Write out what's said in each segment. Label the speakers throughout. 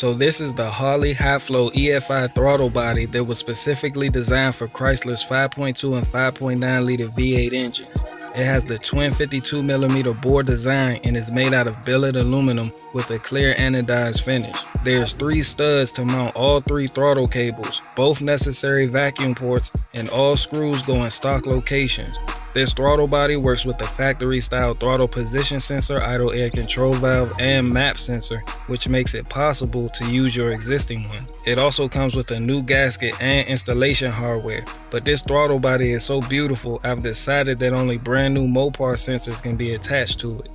Speaker 1: So this is the Holley high-flow Efi Throttle body that was specifically designed for Chrysler's 5.2 and 5.9 liter V8 engines. It has the twin 52mm bore design and is made out of billet aluminum with a clear anodized finish. There's 3 studs to mount all 3 throttle cables, both necessary vacuum ports, and all screws go in stock locations. This throttle body works with the factory-style throttle position sensor, idle air control valve, and map sensor, which makes it possible to use your existing one. It also comes with a new gasket and installation hardware, but this throttle body is so beautiful, I've decided that only brand new Mopar sensors can be attached to it.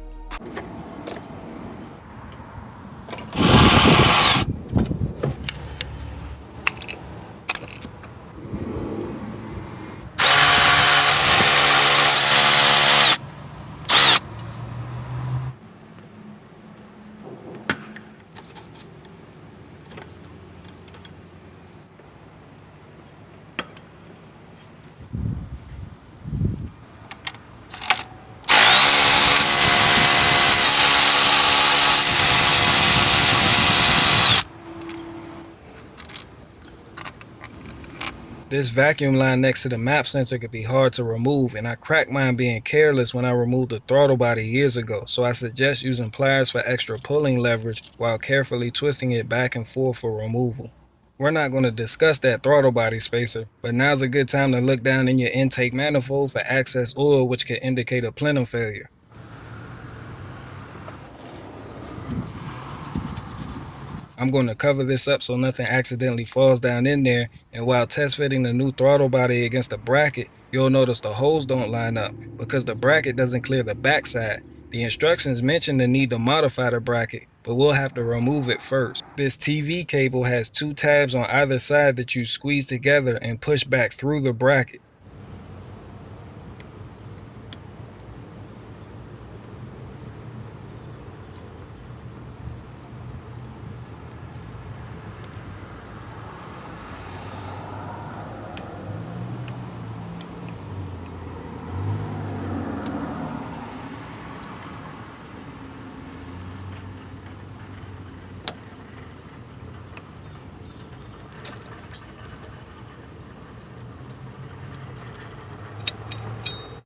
Speaker 1: This vacuum line next to the map sensor could be hard to remove, and I cracked mine being careless when I removed the throttle body years ago, so I suggest using pliers for extra pulling leverage while carefully twisting it back and forth for removal. We're not going to discuss that throttle body spacer, but now's a good time to look down in your intake manifold for excess oil, which could indicate a plenum failure. I'm going to cover this up so nothing accidentally falls down in there, and while test fitting the new throttle body against the bracket, you'll notice the holes don't line up because the bracket doesn't clear the backside. The instructions mention the need to modify the bracket, but we'll have to remove it first. This TV cable has 2 tabs on either side that you squeeze together and push back through the bracket.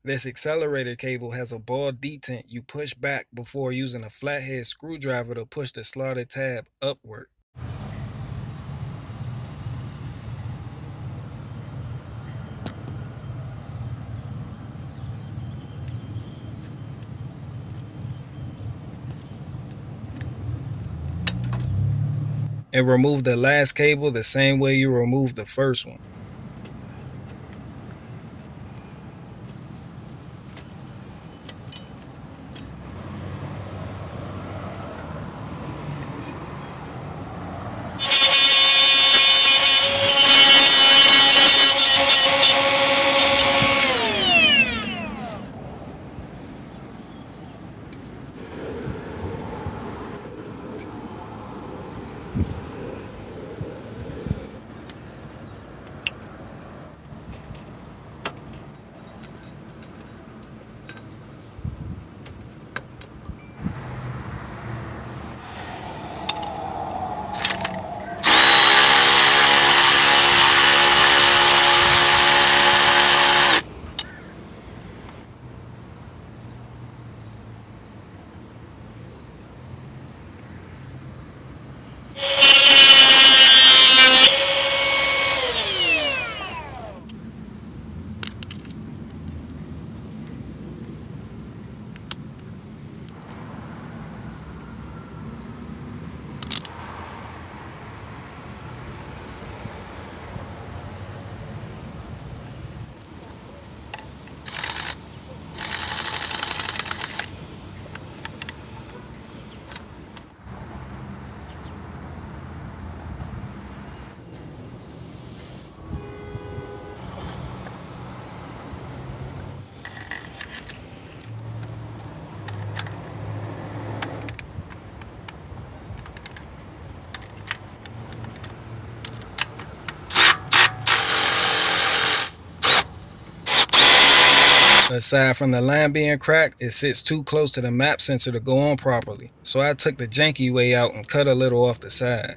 Speaker 1: This accelerator cable has a ball detent you push back before using a flathead screwdriver to push the slotted tab upward. And remove the last cable the same way you removed the first one. Aside from the line being cracked, it sits too close to the map sensor to go on properly, so I took the janky way out and cut a little off the side.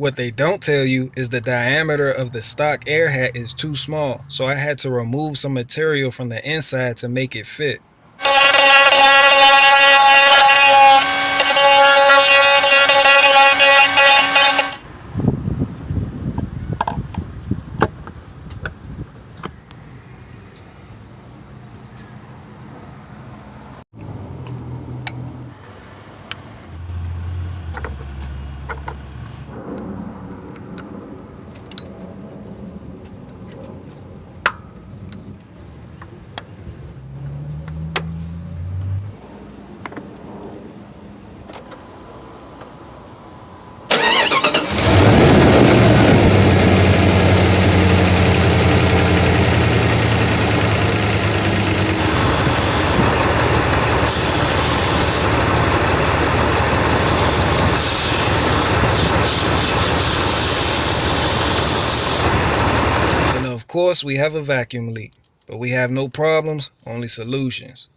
Speaker 1: What they don't tell you is the diameter of the stock air hat is too small, so I had to remove some material from the inside to make it fit. And of course, we have a vacuum leak, but we have no problems, only solutions.